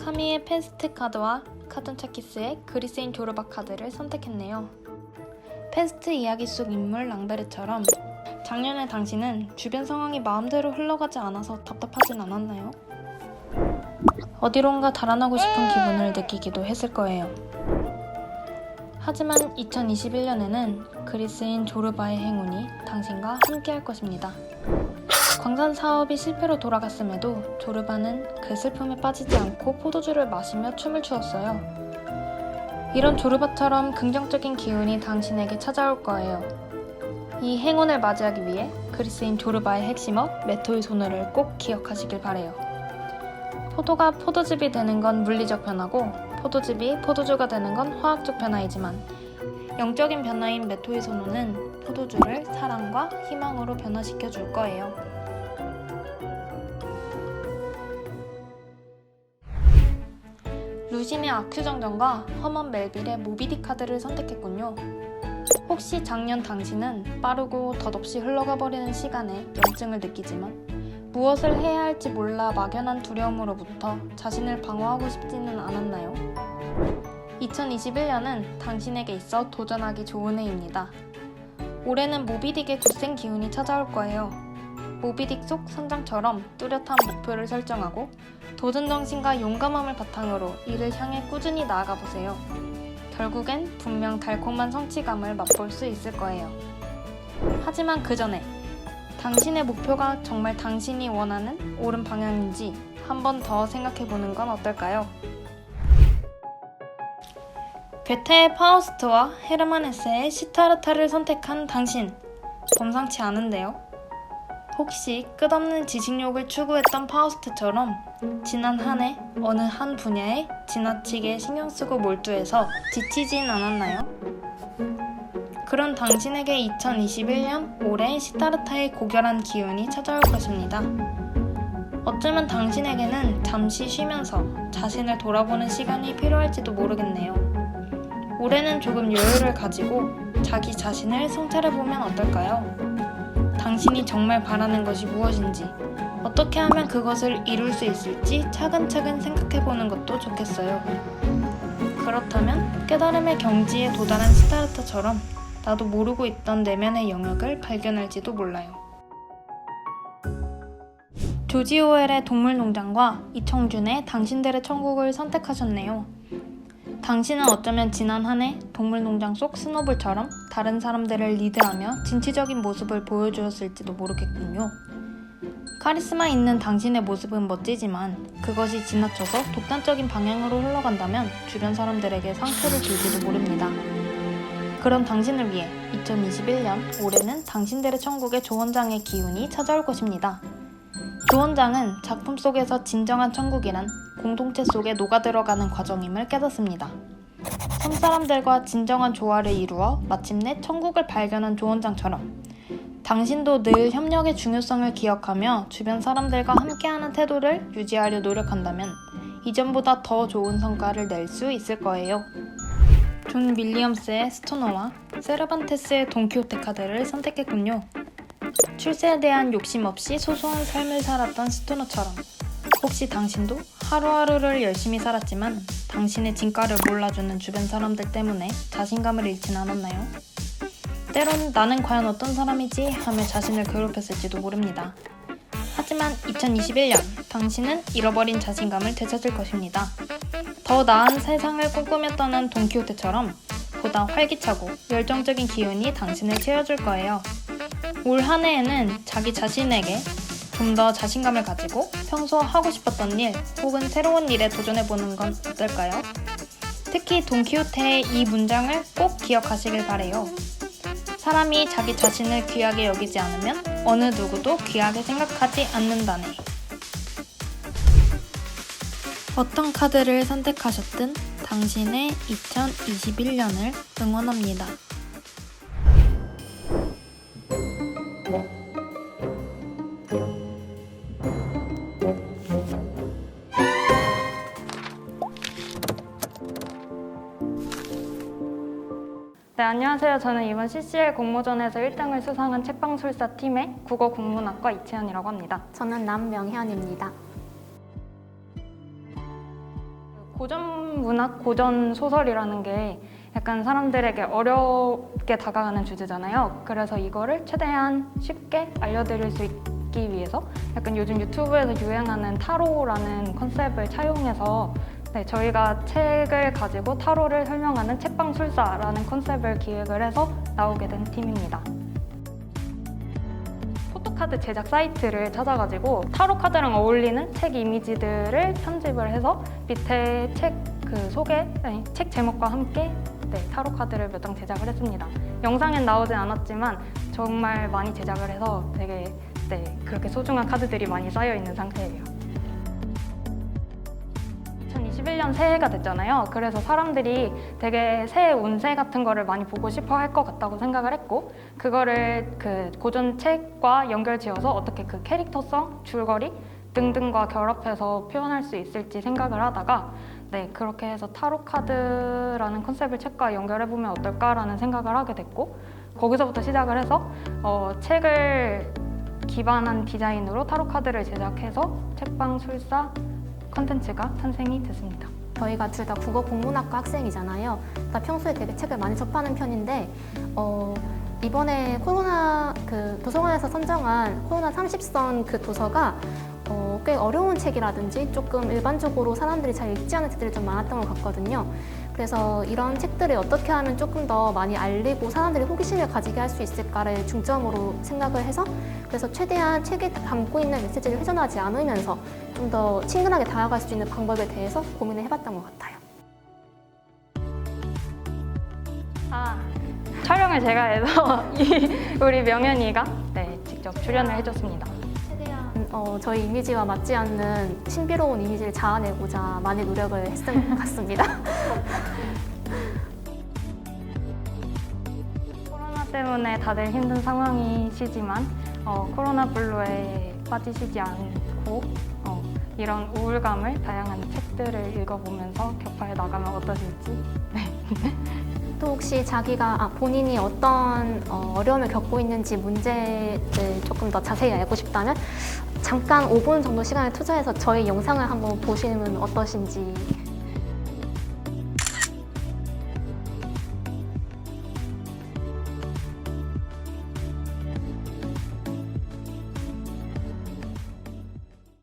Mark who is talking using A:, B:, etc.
A: 카미의 펜스트 카드와 카툰차키스의 그리스인 조르바 카드를 선택했네요. 펜스트 이야기 속 인물 랑베르처럼 작년에 당신은 주변 상황이 마음대로 흘러가지 않아서 답답하진 않았나요? 어디론가 달아나고 싶은 기분을 느끼기도 했을 거예요. 하지만 2021년에는 그리스인 조르바의 행운이 당신과 함께할 것입니다. 광산 사업이 실패로 돌아갔음에도 조르바는 그 슬픔에 빠지지 않고 포도주를 마시며 춤을 추었어요. 이런 조르바처럼 긍정적인 기운이 당신에게 찾아올 거예요. 이 행운을 맞이하기 위해 그리스인 조르바의 핵심업 메토의 소노를 꼭 기억하시길 바래요. 포도가 포도즙이 되는 건 물리적 변화고 포도즙이 포도주가 되는 건 화학적 변화이지만 영적인 변화인 메토의 소노는 포도주를 사랑과 희망으로 변화시켜 줄 거예요. 루신의 아큐정전과 허먼 멜빌의 모비딕 카드를 선택했군요. 혹시 작년 당신은 빠르고 덧없이 흘러가 버리는 시간에 염증을 느끼지만 무엇을 해야 할지 몰라 막연한 두려움으로부터 자신을 방어하고 싶지는 않았나요? 2021년은 당신에게 있어 도전하기 좋은 해입니다. 올해는 모비딕의 굳센 기운이 찾아올 거예요. 모비딕 속 선장처럼 뚜렷한 목표를 설정하고 도전 정신과 용감함을 바탕으로 이를 향해 꾸준히 나아가 보세요. 결국엔 분명 달콤한 성취감을 맛볼 수 있을 거예요. 하지만 그 전에 당신의 목표가 정말 당신이 원하는 옳은 방향인지 한 번 더 생각해보는 건 어떨까요? 괴테의 파우스트와 헤르만 헤세의 시타르타를 선택한 당신, 범상치 않은데요? 혹시 끝없는 지식욕을 추구했던 파우스트처럼 지난 한 해 어느 한 분야에 지나치게 신경쓰고 몰두해서 지치진 않았나요? 그런 당신에게 2021년 올해 시타르타의 고결한 기운이 찾아올 것입니다. 어쩌면 당신에게는 잠시 쉬면서 자신을 돌아보는 시간이 필요할지도 모르겠네요. 올해는 조금 여유를 가지고 자기 자신을 성찰해보면 어떨까요? 당신이 정말 바라는 것이 무엇인지, 어떻게 하면 그것을 이룰 수 있을지 차근차근 생각해보는 것도 좋겠어요. 그렇다면 깨달음의 경지에 도달한 시타르타처럼 나도 모르고 있던 내면의 영역을 발견할지도 몰라요. 조지 오웰의 동물농장과 이청준의 당신들의 천국을 선택하셨네요. 당신은 어쩌면 지난 한 해 동물농장 속 스노블처럼 다른 사람들을 리드하며 진취적인 모습을 보여주었을지도 모르겠군요. 카리스마 있는 당신의 모습은 멋지지만 그것이 지나쳐서 독단적인 방향으로 흘러간다면 주변 사람들에게 상처를 줄지도 모릅니다. 그런 당신을 위해 2021년 올해는 당신들의 천국의 조원장의 기운이 찾아올 것입니다. 조원장은 작품 속에서 진정한 천국이란 공동체 속에 녹아들어가는 과정임을 깨닫습니다. 섬사람들과 진정한 조화를 이루어 마침내 천국을 발견한 조원장처럼 당신도 늘 협력의 중요성을 기억하며 주변 사람들과 함께하는 태도를 유지하려 노력한다면 이전보다 더 좋은 성과를 낼 수 있을 거예요. 존 윌리엄스의 스토너와 세르반테스의 돈키호테 카드를 선택했군요. 출세에 대한 욕심 없이 소소한 삶을 살았던 스토너처럼 혹시 당신도 하루하루를 열심히 살았지만 당신의 진가를 몰라주는 주변 사람들 때문에 자신감을 잃진 않았나요? 때론 나는 과연 어떤 사람이지 하며 자신을 괴롭혔을지도 모릅니다. 하지만 2021년 당신은 잃어버린 자신감을 되찾을 것입니다. 더 나은 세상을 꿈꾸며 떠난 돈키호테처럼 보다 활기차고 열정적인 기운이 당신을 채워줄 거예요. 올 한 해에는 자기 자신에게 좀 더 자신감을 가지고 평소 하고 싶었던 일 혹은 새로운 일에 도전해보는 건 어떨까요? 특히 돈키호테의 이 문장을 꼭 기억하시길 바래요. 사람이 자기 자신을 귀하게 여기지 않으면 어느 누구도 귀하게 생각하지 않는다네. 어떤 카드를 선택하셨든 당신의 2021년을 응원합니다. 네, 안녕하세요. 저는 이번 CCL 공모전에서 1등을 수상한 책방술사 팀의 국어 국문학과 이채연이라고 합니다.
B: 저는 남명현입니다.
A: 고전 문학, 고전 소설이라는 게 약간 사람들에게 어렵게 다가가는 주제잖아요. 그래서 이거를 최대한 쉽게 알려드릴 수 있기 위해서 약간 요즘 유튜브에서 유행하는 타로라는 컨셉을 차용해서 저희가 책을 가지고 타로를 설명하는 책방술사라는 컨셉을 기획을 해서 나오게 된 팀입니다. 포토카드 제작 사이트를 찾아가지고 타로 카드랑 어울리는 책 이미지들을 편집을 해서 밑에 책 제목과 함께 타로 카드를 몇 장 제작을 했습니다. 영상엔 나오진 않았지만 정말 많이 제작을 해서 되게 그렇게 소중한 카드들이 많이 쌓여 있는 상태예요. 2021년 새해가 됐잖아요. 그래서 사람들이 되게 새해 운세 같은 거를 많이 보고 싶어 할 것 같다고 생각을 했고, 그거를 그 고전 책과 연결지어서 어떻게 그 캐릭터성, 줄거리 등등과 결합해서 표현할 수 있을지 생각을 하다가 그렇게 해서 타로 카드라는 컨셉을 책과 연결해보면 어떨까라는 생각을 하게 됐고, 거기서부터 시작을 해서 책을 기반한 디자인으로 타로 카드를 제작해서 책방술사 컨텐츠가 탄생이 됐습니다.
B: 저희가 둘 다 국어 국문학과 학생이잖아요. 나 평소에 되게 책을 많이 접하는 편인데 이번에 코로나 도서관에서 선정한 코로나 30선 그 도서가 꽤 어려운 책이라든지 조금 일반적으로 사람들이 잘 읽지 않은 책들이 좀 많았던 것 같거든요. 그래서 이런 책들을 어떻게 하면 조금 더 많이 알리고 사람들이 호기심을 가지게 할 수 있을까를 중점으로 생각을 해서 그래서 최대한 책에 담고 있는 메시지를 훼손하지 않으면서 좀 더 친근하게 다가갈 수 있는 방법에 대해서 고민을 해봤던 것 같아요.
A: 촬영을 제가 해서 우리 명현이가 직접 출연을 해줬습니다.
B: 최대한 저희 이미지와 맞지 않는 신비로운 이미지를 자아내고자 많이 노력을 했던 것 같습니다.
A: 코로나 때문에 다들 힘든 상황이시지만 코로나 블루에 빠지시지 않고 이런 우울감을 다양한 책들을 읽어보면서 격파해 나가면 어떠실지.
B: 또 혹시 자기가 본인이 어떤 어려움을 겪고 있는지 문제를 조금 더 자세히 알고 싶다면 잠깐 5분 정도 시간을 투자해서 저희 영상을 한번 보시면 어떠신지.